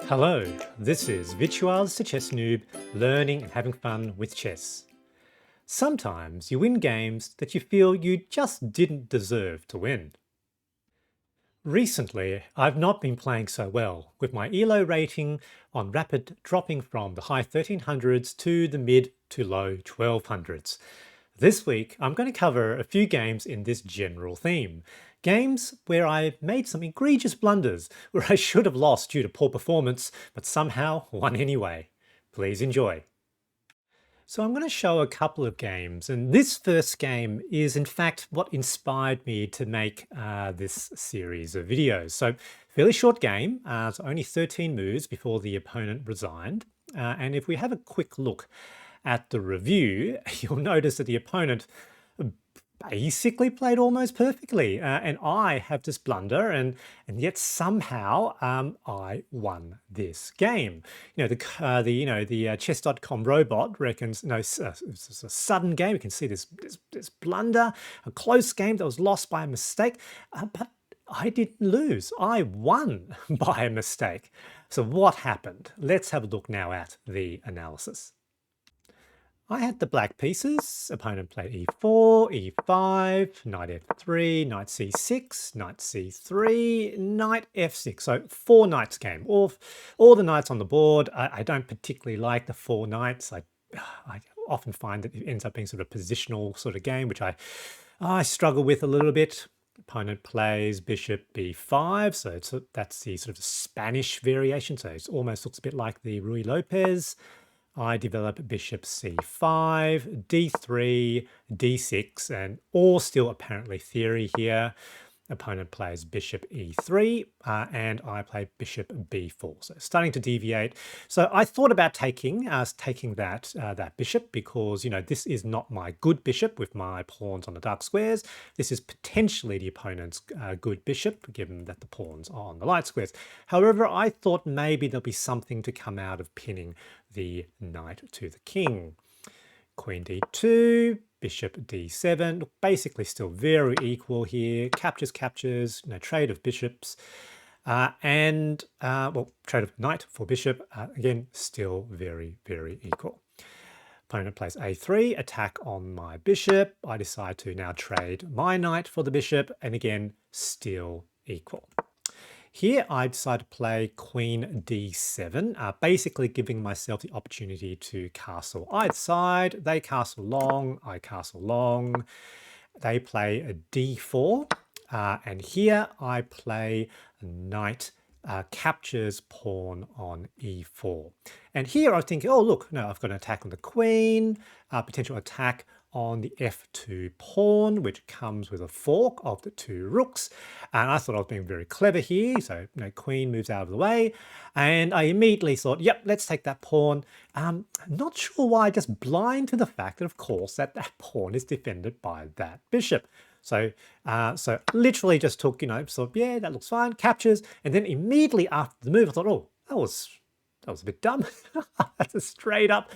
Hello, this is Virtuals the Chess Noob, learning and having fun with chess. Sometimes you win games that you feel you just didn't deserve to win. Recently, I've not been playing so well, with my ELO rating on Rapid dropping from the high 1300s to the mid to low 1200s. This week, I'm going to cover a few games in this general theme. Games where I made some egregious blunders, where I should have lost due to poor performance, but somehow won anyway. Please enjoy. So I'm going to show a couple of games, and this first game is in fact what inspired me to make this series of videos. So fairly short game, it's only 13 moves before the opponent resigned. And if we have a quick look at the review, you'll notice that the opponent basically played almost perfectly, and I have this blunder, and yet somehow I won this game. You know, the chess.com robot reckons it's a sudden game. You can see this blunder, a close game that was lost by a mistake, but I didn't lose. I won by a mistake. So what happened? Let's have a look now at the analysis. I had the black pieces. Opponent played e4, e5, knight f3, knight c6, knight c3, knight f6. So 4 knights game. All the knights on the board. I don't particularly like the 4 knights. I often find that it ends up being sort of a positional sort of game, which I struggle with a little bit. Opponent plays bishop b5, so that's the sort of Spanish variation. So it almost looks a bit like the Ruy Lopez. I develop bishop c5, d3, d6, and all still apparently theory here. Opponent plays bishop e3, and I play bishop b4. So starting to deviate. So I thought about taking that bishop because, you know, this is not my good bishop with my pawns on the dark squares. This is potentially the opponent's good bishop, given that the pawns are on the light squares. However, I thought maybe there'll be something to come out of pinning the knight to the king. Queen d2, bishop d7, basically still very equal here. Captures, no trade of bishops, well, trade of knight for bishop, again, still very, very equal. Opponent plays a3, attack on my bishop. I decide to now trade my knight for the bishop, and again, still equal. Here I decide to play queen d7, basically giving myself the opportunity to castle either side. They castle long, I castle long. They play a d4, and here I play knight captures pawn on e4. And here I think, oh look, no, I've got an attack on the queen, potential attack on the f2 pawn, which comes with a fork of the 2 rooks. And I thought I was being very clever here. So, you know, queen moves out of the way. And I immediately thought, yep, let's take that pawn. Not sure why, just blind to the fact that, of course, that pawn is defended by that bishop. So literally just took, you know, so yeah, that looks fine, captures. And then immediately after the move, I thought, oh, that was a bit dumb. That's a straight up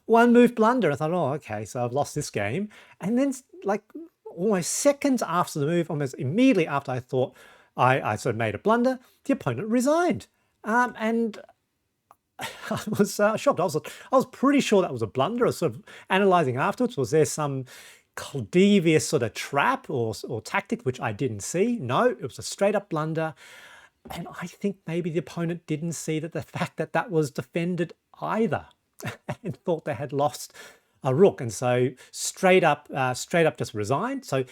1 move blunder. I thought, oh, okay, so I've lost this game. And then like almost seconds after the move, almost immediately after I thought I sort of made a blunder, the opponent resigned. And I was shocked. I was pretty sure that was a blunder. I was sort of analyzing afterwards. Was there some devious sort of trap or tactic which I didn't see? No, it was a straight up blunder. And I think maybe the opponent didn't see that the fact that that was defended either and thought they had lost a rook. And so straight up just resigned. So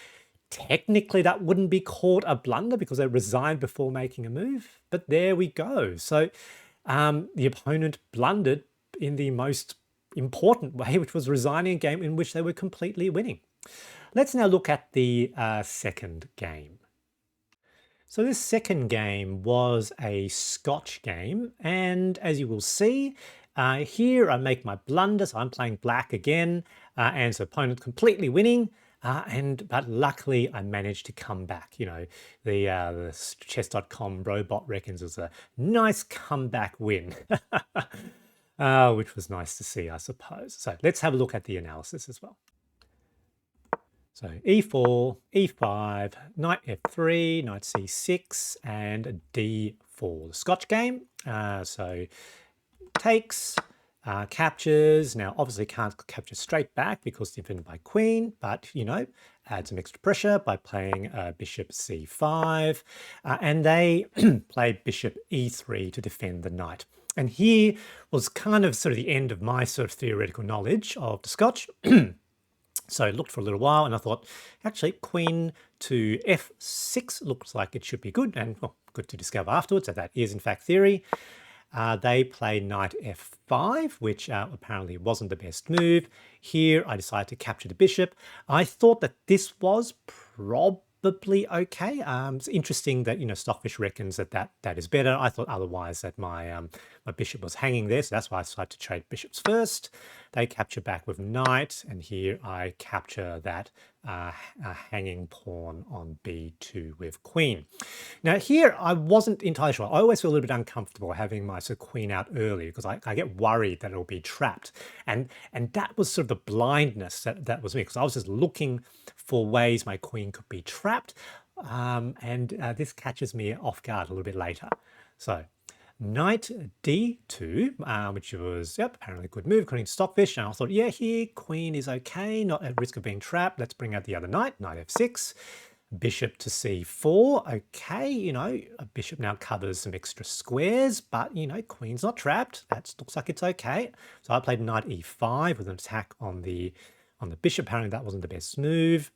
technically that wouldn't be called a blunder because they resigned before making a move. But there we go. So the opponent blundered in the most important way, which was resigning a game in which they were completely winning. Let's now look at the second game. So this second game was a Scotch game, and as you will see, here I make my blunder, so I'm playing black again, and so opponent completely winning, but luckily I managed to come back. You know, the chess.com robot reckons it was a nice comeback win, which was nice to see, I suppose. So let's have a look at the analysis as well. So e4, e5, knight f3, knight c6, and d4. The Scotch game. So takes, captures. Now, obviously can't capture straight back because defended by queen, but, add some extra pressure by playing bishop c5. And they played bishop e3 to defend the knight. And here was kind of sort of the end of my sort of theoretical knowledge of the Scotch. So I looked for a little while and I thought, actually, queen to f6 looks like it should be good, and well, good to discover afterwards that that is in fact theory. They play knight f5, which apparently wasn't the best move. Here, I decided to capture the bishop. I thought that this was probably okay. It's interesting that Stockfish reckons that that is better. I thought otherwise that my my bishop was hanging there, so that's why I decided to trade bishops first. They capture back with knight, and here I capture that hanging pawn on b2 with queen. Now here I wasn't entirely sure. I always feel a little bit uncomfortable having my sort of queen out early because I get worried that it'll be trapped, and that was sort of the blindness that was me, because I was just looking for ways my queen could be trapped, and this catches me off guard a little bit later. So knight d2, which was, yep, apparently a good move according to Stockfish. And I thought, yeah, here, queen is okay, not at risk of being trapped. Let's bring out the other knight, knight f6. Bishop to c4, okay, a bishop now covers some extra squares, but, queen's not trapped. That looks like it's okay. So I played knight e5 with an attack on the bishop. Apparently that wasn't the best move.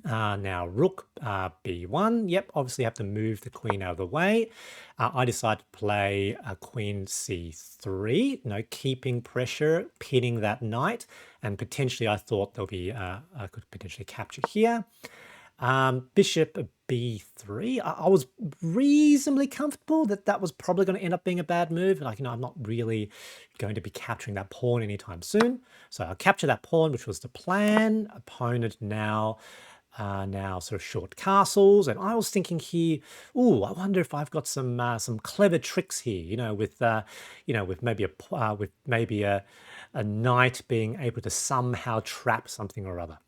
Now rook b1. Yep, obviously have to move the queen out of the way. I decided to play queen c3, keeping pressure, pinning that knight, and potentially I thought there'll be I could potentially capture here. Bishop b3. I was reasonably comfortable that that was probably going to end up being a bad move. Like, I'm not really going to be capturing that pawn anytime soon. So I'll capture that pawn, which was the plan. Opponent now sort of short castles, and I was thinking here, oh, I wonder if I've got some clever tricks here, with maybe a knight being able to somehow trap something or other.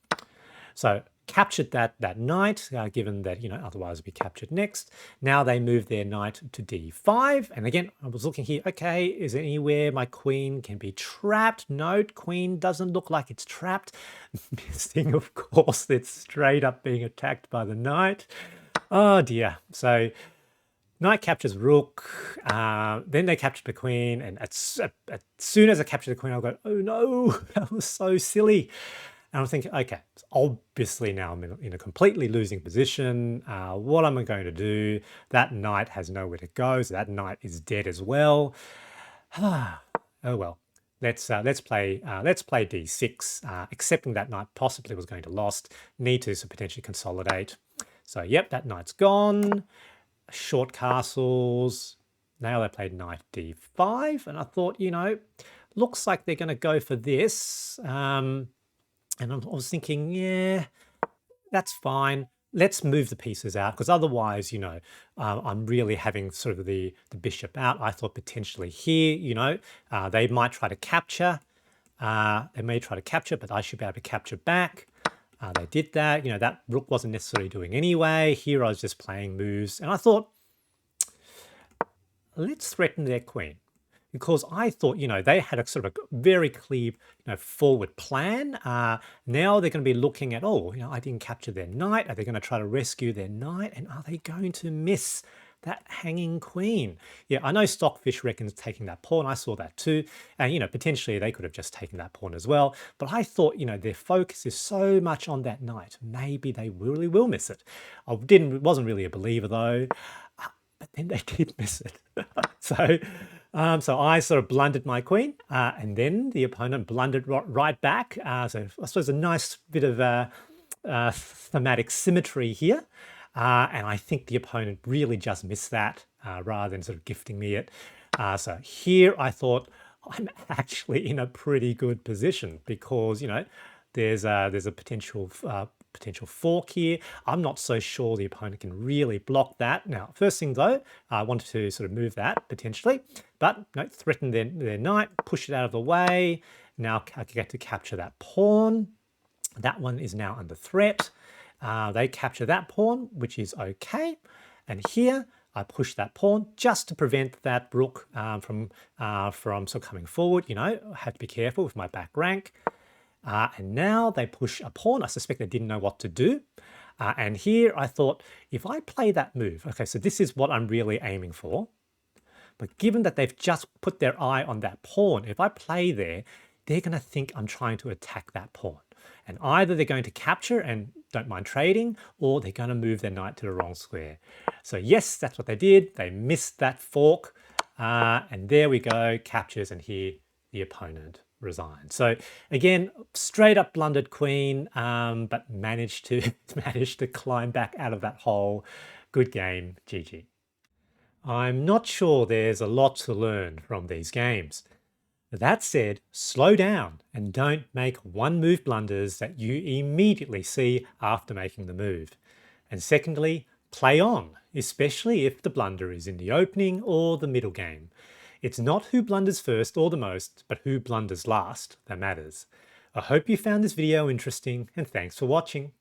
So captured that knight, given that, otherwise it'd be captured next. Now they move their knight to d5. And again, I was looking here, okay, is there anywhere my queen can be trapped? No, queen doesn't look like it's trapped. Missing, of course, it's straight up being attacked by the knight. Oh dear. So knight captures rook, then they capture the queen, and as soon as I capture the queen, I'll go, oh no, that was so silly. And I'm thinking, okay, obviously now I'm in a completely losing position. What am I going to do? That knight has nowhere to go, so that knight is dead as well. Oh well. Let's play d6, accepting that knight possibly was going to lost. Need to potentially consolidate. So yep, that knight's gone. Short castles. Now they played knight d5, and I thought, looks like they're going to go for this. And I was thinking, yeah, that's fine. Let's move the pieces out, because otherwise, I'm really having sort of the bishop out. I thought potentially here, they might try to capture. They may try to capture, but I should be able to capture back. They did that. That rook wasn't necessarily doing anyway. Here I was just playing moves. And I thought, let's threaten their queen. Because I thought, they had a sort of a very clear, forward plan. Now they're going to be looking at, oh, I didn't capture their knight. Are they going to try to rescue their knight? And are they going to miss that hanging queen? Yeah, I know Stockfish reckons taking that pawn. I saw that too. And, potentially they could have just taken that pawn as well. But I thought, their focus is so much on that knight. Maybe they really will miss it. I wasn't really a believer though. But then they did miss it. So I sort of blundered my queen, and then the opponent blundered right back. So I suppose a nice bit of thematic symmetry here. And I think the opponent really just missed that rather than sort of gifting me it. So here I thought I'm actually in a pretty good position because, there's a potential fork here. I'm not so sure the opponent can really block that. Now, first thing though, I wanted to sort of move that potentially, but threaten their knight, push it out of the way. Now I get to capture that pawn. That one is now under threat. They capture that pawn, which is okay. And here I push that pawn just to prevent that rook from sort of coming forward. You know, I have to be careful with my back rank. And now they push a pawn. I suspect they didn't know what to do. And here I thought, if I play that move, okay, so this is what I'm really aiming for. But given that they've just put their eye on that pawn, if I play there, they're going to think I'm trying to attack that pawn. And either they're going to capture and don't mind trading, or they're going to move their knight to the wrong square. So yes, that's what they did. They missed that fork. And there we go, captures, and here the opponent resigned. So again, straight up blundered queen, but managed to managed to climb back out of that hole. Good game, GG. I'm not sure there's a lot to learn from these games. That said, slow down and don't make one move blunders that you immediately see after making the move. And secondly, play on, especially if the blunder is in the opening or the middle game. It's not who blunders first or the most, but who blunders last that matters. I hope you found this video interesting, and thanks for watching.